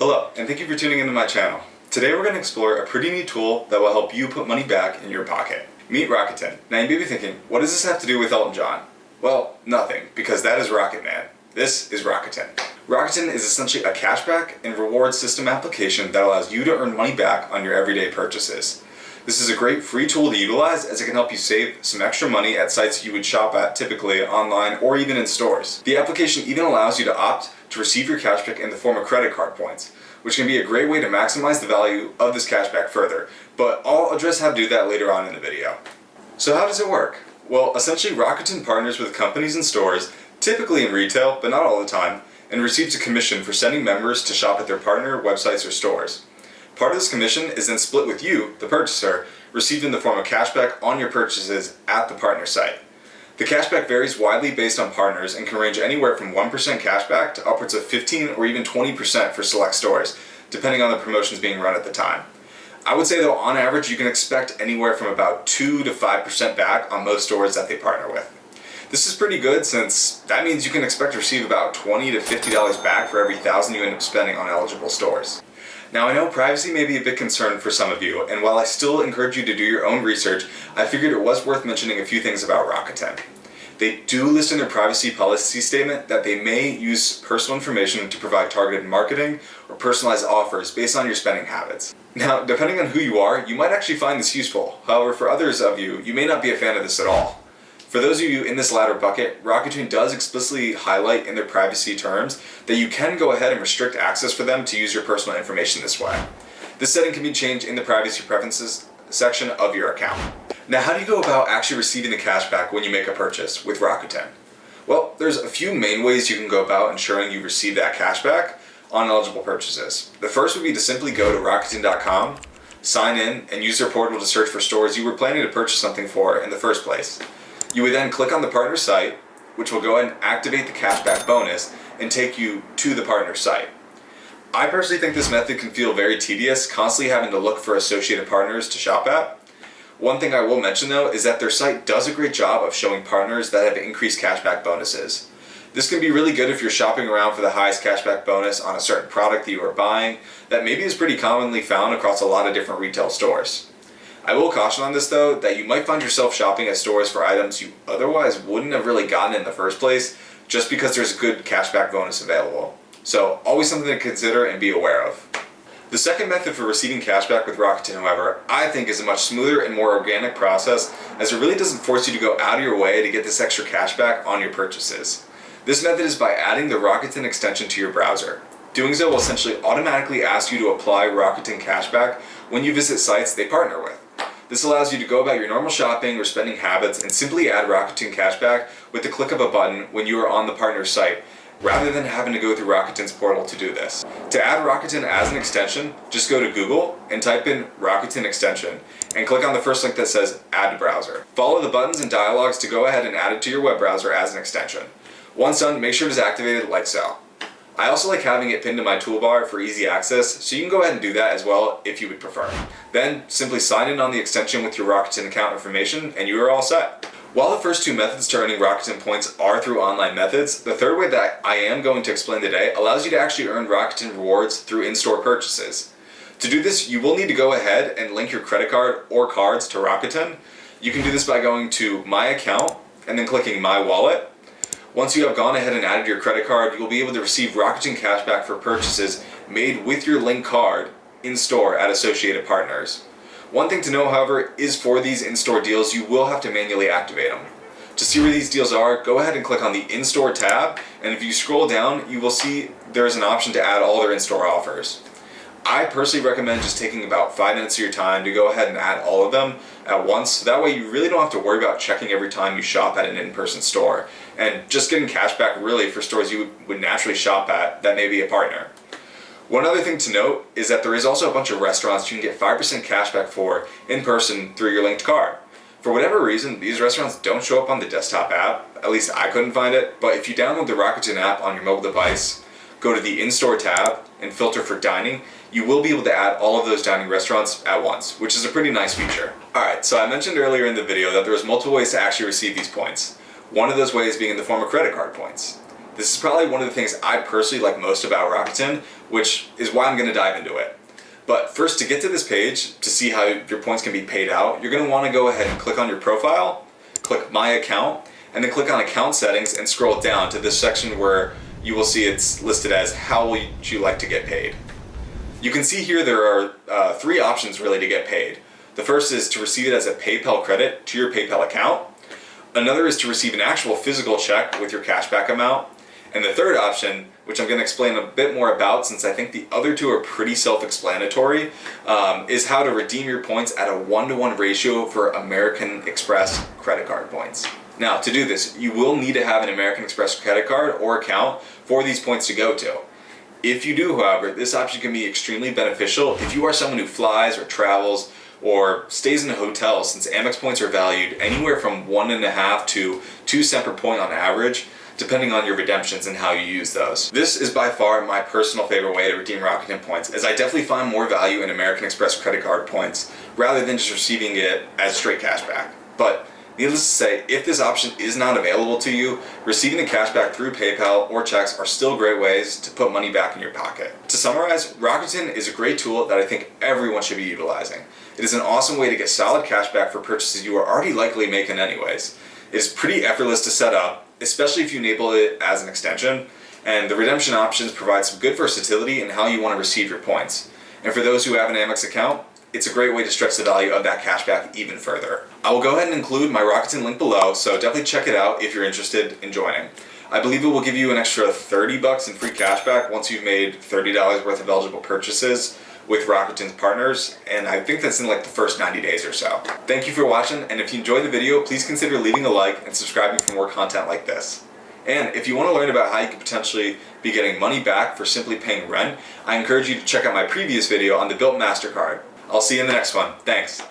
Hello, and thank you for tuning into my channel. Today we're going to explore a pretty neat tool that will help you put money back in your pocket. Meet Rakuten. Now you may be thinking, what does this have to do with Elton John? Well, nothing, because that is Rocket Man. This is Rakuten. Rakuten is essentially a cashback and reward system application that allows you to earn money back on your everyday purchases. This is a great free tool to utilize as it can help you save some extra money at sites you would shop at typically online or even in stores. The application even allows you to opt to receive your cashback in the form of credit card points, which can be a great way to maximize the value of this cashback further, but I'll address how to do that later on in the video. So how does it work? Well, essentially Rakuten partners with companies and stores, typically in retail, but not all the time, and receives a commission for sending members to shop at their partner websites or stores. Part of this commission is then split with you, the purchaser, received in the form of cashback on your purchases at the partner site. The cashback varies widely based on partners and can range anywhere from 1% cashback to upwards of 15 or even 20% for select stores, depending on the promotions being run at the time. I would say though, on average, you can expect anywhere from about 2 to 5% back on most stores that they partner with. This is pretty good since that means you can expect to receive about $20 to $50 back for every $1,000 you end up spending on eligible stores. Now I know privacy may be a big concern for some of you, and while I still encourage you to do your own research, I figured it was worth mentioning a few things about Rakuten. They do list in their privacy policy statement that they may use personal information to provide targeted marketing or personalized offers based on your spending habits. Now, depending on who you are, you might actually find this useful. However, for others of you, you may not be a fan of this at all. For those of you in this latter bucket, Rakuten does explicitly highlight in their privacy terms that you can go ahead and restrict access for them to use your personal information this way. This setting can be changed in the privacy preferences section of your account. Now, how do you go about actually receiving the cashback when you make a purchase with Rakuten? Well, there's a few main ways you can go about ensuring you receive that cashback on eligible purchases. The first would be to simply go to Rakuten.com, sign in, and use their portal to search for stores you were planning to purchase something for in the first place. You would then click on the partner site, which will go ahead and activate the cashback bonus and take you to the partner site. I personally think this method can feel very tedious, constantly having to look for associated partners to shop at. One thing I will mention though is that their site does a great job of showing partners that have increased cashback bonuses. This can be really good if you're shopping around for the highest cashback bonus on a certain product that you are buying that maybe is pretty commonly found across a lot of different retail stores. I will caution on this though, that you might find yourself shopping at stores for items you otherwise wouldn't have really gotten in the first place just because there's a good cashback bonus available. So always something to consider and be aware of. The second method for receiving cashback with Rakuten, however, I think is a much smoother and more organic process as it really doesn't force you to go out of your way to get this extra cashback on your purchases. This method is by adding the Rakuten extension to your browser. Doing so will essentially automatically ask you to apply Rakuten cashback when you visit sites they partner with. This allows you to go about your normal shopping or spending habits and simply add Rakuten cashback with the click of a button when you are on the partner site, rather than having to go through Rakuten's portal to do this. To add Rakuten as an extension, just go to Google and type in Rakuten extension and click on the first link that says Add to Browser. Follow the buttons and dialogues to go ahead and add it to your web browser as an extension. Once done, make sure it is activated like so. I also like having it pinned to my toolbar for easy access, so you can go ahead and do that as well if you would prefer. Then simply sign in on the extension with your Rakuten account information and you are all set. While the first two methods to earning Rakuten points are through online methods, the third way that I am going to explain today allows you to actually earn Rakuten rewards through in-store purchases. To do this, you will need to go ahead and link your credit card or cards to Rakuten. You can do this by going to My Account and then clicking My Wallet. Once you have gone ahead and added your credit card, you'll be able to receive Rakuten cashback for purchases made with your linked card in-store at associated partners. One thing to know, however, is for these in-store deals, you will have to manually activate them. To see where these deals are, go ahead and click on the In-Store tab, and if you scroll down, you will see there's an option to add all their in-store offers. I personally recommend just taking about 5 minutes of your time to go ahead and add all of them at once, so that way you really don't have to worry about checking every time you shop at an in-person store, and just getting cashback really for stores you would naturally shop at that may be a partner. One other thing to note is that there is also a bunch of restaurants you can get 5% cashback for in person through your linked card. For whatever reason, these restaurants don't show up on the desktop app, at least I couldn't find it, but if you download the Rakuten app on your mobile device, go to the In-Store tab and filter for dining, you will be able to add all of those dining restaurants at once, which is a pretty nice feature. Alright, so I mentioned earlier in the video that there was multiple ways to actually receive these points. One of those ways being in the form of credit card points. This is probably one of the things I personally like most about Rakuten, which is why I'm going to dive into it. But first, to get to this page, to see how your points can be paid out, you're going to want to go ahead and click on your profile, click My Account, and then click on Account Settings and scroll down to this section where you will see it's listed as How would you like to get paid. You can see here there are 3 options really to get paid. The first is to receive it as a PayPal credit to your PayPal account. Another is to receive an actual physical check with your cashback amount. And the third option, which I'm going to explain a bit more about since I think the other 2 are pretty self-explanatory, is how to redeem your points at a 1-to-1 ratio for American Express credit card points. Now, to do this, you will need to have an American Express credit card or account for these points to go to. If you do, however, this option can be extremely beneficial if you are someone who flies or travels or stays in a hotel, since Amex points are valued anywhere from 1.5 to 2 cents per point on average, depending on your redemptions and how you use those. This is by far my personal favorite way to redeem Rakuten points, as I definitely find more value in American Express credit card points rather than just receiving it as straight cashback. But needless to say, if this option is not available to you, receiving the cashback through PayPal or checks are still great ways to put money back in your pocket. To summarize, Rakuten is a great tool that I think everyone should be utilizing. It is an awesome way to get solid cashback for purchases you are already likely making anyways. It is pretty effortless to set up, especially if you enable it as an extension, and the redemption options provide some good versatility in how you want to receive your points. And for those who have an Amex account, it's a great way to stretch the value of that cashback even further. I will go ahead and include my Rakuten link below, so definitely check it out if you're interested in joining. I believe it will give you an extra $30 in free cashback once you've made $30 worth of eligible purchases with Rakuten's partners, and I think that's in like the first 90 days or so. Thank you for watching, and if you enjoyed the video, please consider leaving a like and subscribing for more content like this. And if you want to learn about how you could potentially be getting money back for simply paying rent, I encourage you to check out my previous video on the Built MasterCard. I'll see you in the next one. Thanks.